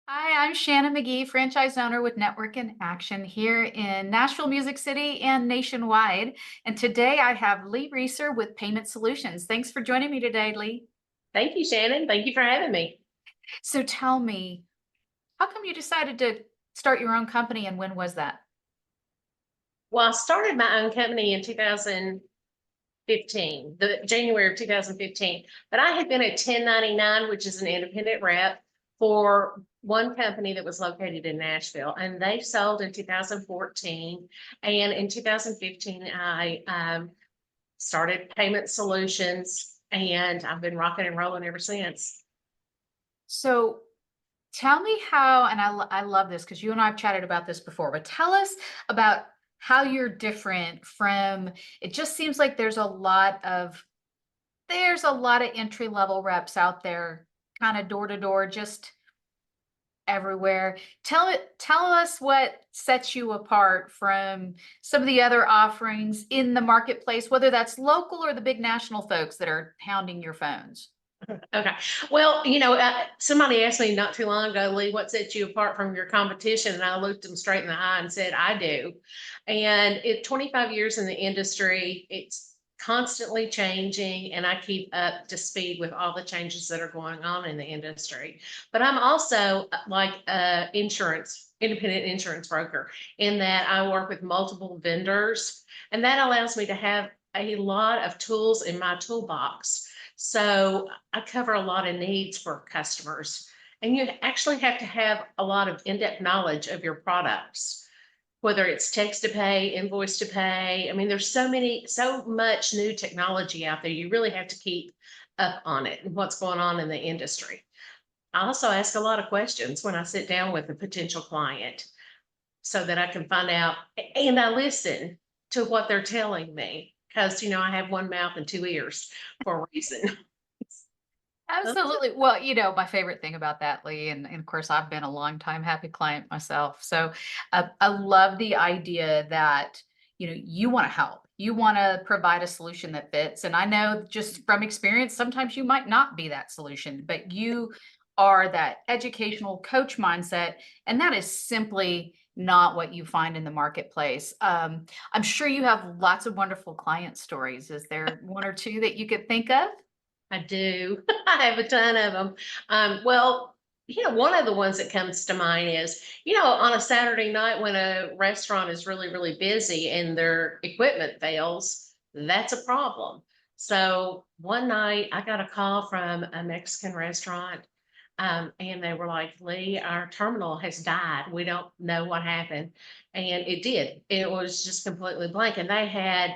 Hi, I'm Shannon McGee, franchise owner with Network in Action here in Nashville, Music City, and nationwide. And today I have Lee Ryser with Payment Solutions. Thanks for joining me today, Lee. Thank you, Shannon. Thank you for having me. So tell me, how come you decided to start your own company and when was that? Well, I started my own company in 2015, the January of 2015, but I had been a 1099, which is an independent rep for one company that was located in Nashville, and they sold in 2014. And in 2015, I started Payment Solutions, and I've been rocking and rolling ever since. So tell me how, and I love this because you and I have chatted about this before, but tell us about how you're different from, it just seems like there's a lot of entry level reps out there, kind of door to door, just everywhere. Tell us what sets you apart from some of the other offerings in the marketplace, whether that's local or the big national folks that are hounding your phones. Okay. Well, somebody asked me not too long ago, Lee, what sets you apart from your competition? And I looked them straight in the eye and said, I do. And 25 years in the industry, it's constantly changing, and I keep up to speed with all the changes that are going on in the industry. But I'm also like a independent insurance broker, in that I work with multiple vendors, and that allows me to have a lot of tools in my toolbox. So I cover a lot of needs for customers. And you actually have to have a lot of in-depth knowledge of your products, whether it's text to pay, invoice to pay. I mean, there's so much new technology out there. You really have to keep up on it and what's going on in the industry. I also ask a lot of questions when I sit down with a potential client so that I can find out, and I listen to what they're telling me, because I have one mouth and two ears for a reason. Absolutely. Well, my favorite thing about that, Lee, and of course, I've been a long time happy client myself. So I love the idea that, you want to help. You want to provide a solution that fits. And I know just from experience, sometimes you might not be that solution, but you are that educational coach mindset. And that is simply not what you find in the marketplace. I'm sure you have lots of wonderful client stories. Is there one or two that you could think of? I do. I have a ton of them. Well, one of the ones that comes to mind is, on a Saturday night when a restaurant is really, really busy and their equipment fails, that's a problem. So one night I got a call from a Mexican restaurant, and they were like, Lee, our terminal has died. We don't know what happened. And it did. It was just completely blank. And they had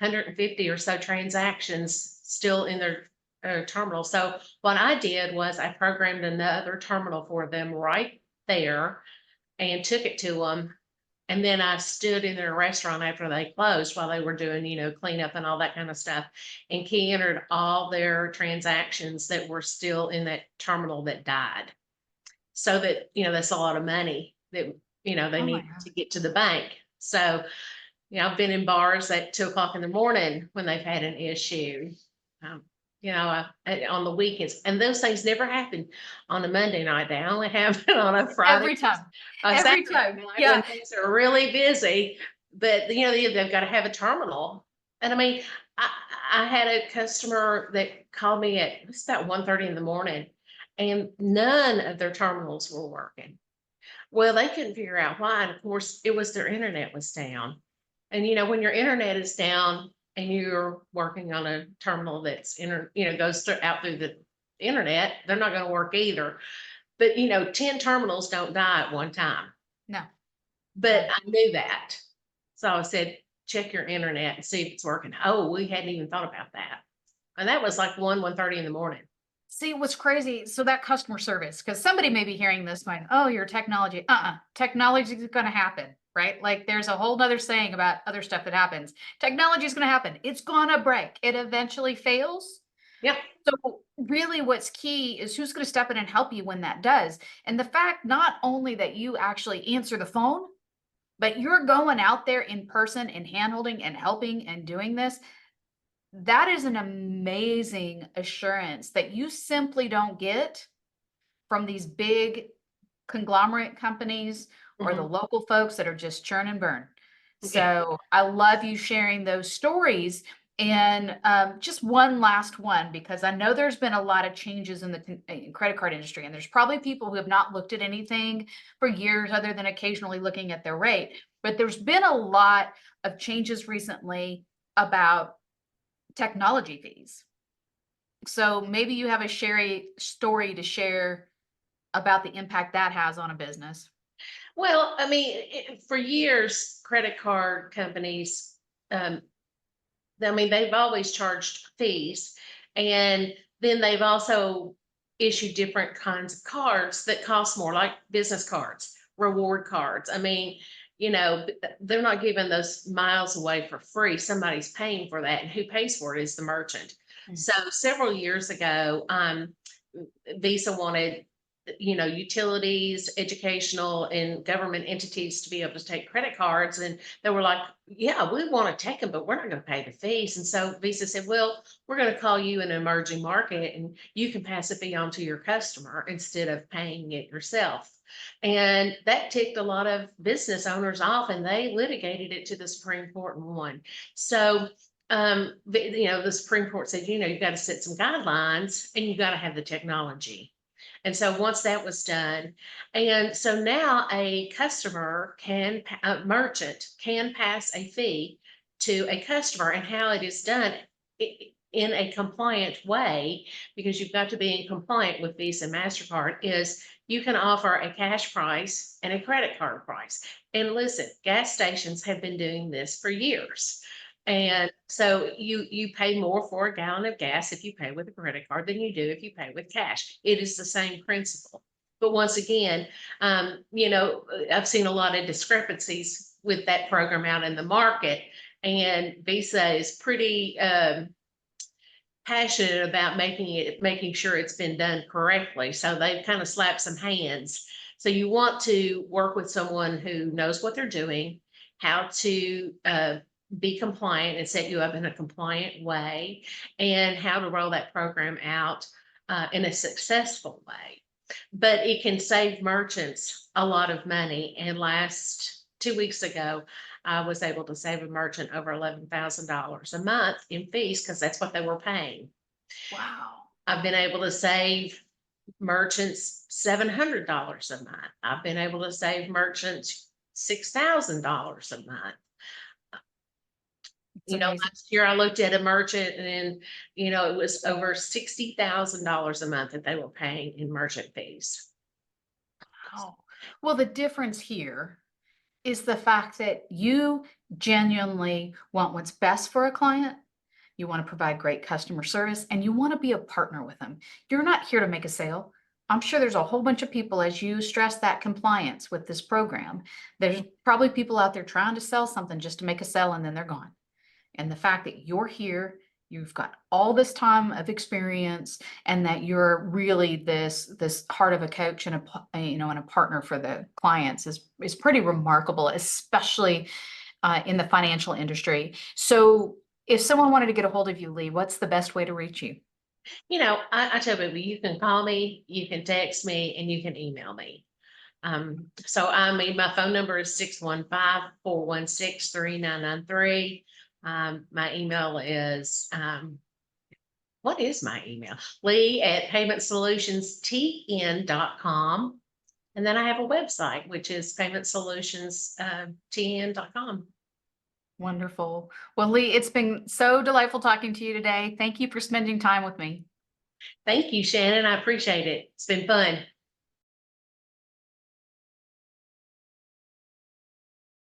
150 or so transactions still in their terminal. So what I did was I programmed another terminal for them right there and took it to them. And then I stood in their restaurant after they closed while they were doing, cleanup and all that kind of stuff, and key entered all their transactions that were still in that terminal that died. So that, that's a lot of money that, they Oh my need God. to get to the bank. So, I've been in bars at 2 o'clock in the morning when they've had an issue. Um, on the weekends, and those things never happen on a Monday night. They only happen on a Friday, Every time. a Every Saturday time. night when Yeah. things are really busy. But they've got to have a terminal. And I mean, I, I had a customer that called me at it's about 1:30 in the morning, and none of their terminals were working. Well, they couldn't figure out why, and of course, it was their internet was down. And, when your internet is down and you're working on a terminal that's goes out through the internet, they're not gonna work either. But, 10 terminals don't die at one time, No, but no. I knew that. So I said, "Check your internet and see if it's working." Oh, we hadn't even thought about that. And that was like 1:30 in the morning. See, what's crazy, so that customer service, because somebody may be hearing this going, "Oh, your technology." Technology is gonna happen, right? Like, there's a whole 'nother saying about other stuff that happens. Technology is gonna happen. It's gonna break. It eventually fails. Yep. So, really what's key is who's gonna step in and help you when that does. And the fact not only that you actually answer the phone, but you're going out there in person and handholding and helping and doing this. That is an amazing assurance that you simply don't get from these big conglomerate companies or the Mhm. local folks that are just churn and burn. Yeah. So I love you sharing those stories. And just one last one, because I know there's been a lot of changes in the credit card industry, and there's probably people who have not looked at anything for years other than occasionally looking at their rate. But there's been a lot of changes recently about technology fees. So maybe you have a story to share about the impact that has on a business. Well, I mean, for years, credit card companies, um, I mean, they've always charged fees. And then they've also issued different kinds of cards that cost more, like business cards, reward cards. I mean, they're not giving those miles away for free. Somebody's paying for that. And who pays for it is the merchant. Mm. So several years ago, Visa wanted, utilities, educational and government entities to be able to take credit cards. And they were like, yeah, we want to take them, but we're not going to pay the fees. And so Visa said, well, we're going to call you an emerging market and you can pass a fee on to your customer instead of paying it yourself. And that ticked a lot of business owners off, and they litigated it to the Supreme Court and won. So the Supreme Court said, you got to set some guidelines and you got to have the technology. And so once that was done, and so now a a merchant can pass a fee to a customer, and how it is done in a compliant way, because you've got to be in compliant with Visa and MasterCard, is you can offer a cash price and a credit card price. And listen, gas stations have been doing this for years. And so you pay more for a gallon of gas if you pay with a credit card than you do if you pay with cash. It is the same principle. But once again, I've seen a lot of discrepancies with that program out in the market, and Visa is pretty passionate about making sure it's been done correctly. So they've kind of slapped some hands. So you want to work with someone who knows what they're doing, how to be compliant and set you up in a compliant way, and how to roll that program out in a successful way. But it can save merchants a lot of money. And last 2 weeks ago, I was able to save a merchant over $11,000 a month in fees, because that's what they were paying. Wow. I've been able to save merchants $700 a month. I've been able to save merchants $6,000 a month. It's amazing. Last year I looked at a merchant, and it was over $60,000 a month that they were paying in merchant fees. Wow. Well, the difference here is the fact that you genuinely want what's best for a client. You want to provide great customer service, and you want to be a partner with them. You're not here to make a sale. I'm sure there's a whole bunch of people, as you stress that compliance with this program, there's probably people out there trying to sell something just to make a sale and then they're gone. And the fact that you're here, you've got all this time of experience, and that you're really this heart of a coach and and a partner for the clients is pretty remarkable, especially in the financial industry. So if someone wanted to get a hold of you, Lee, what's the best way to reach you? I tell people, you can call me, you can text me, and you can email me. So I mean, my phone number is 615-416-3993. My email is, what is my email? Lee@paymentsolutionsTN.com. And then I have a website, which is paymentsolutionstn.com. Wonderful. Well, Lee, it's been so delightful talking to you today. Thank you for spending time with me. Thank you, Shannon. I appreciate it. It's been fun.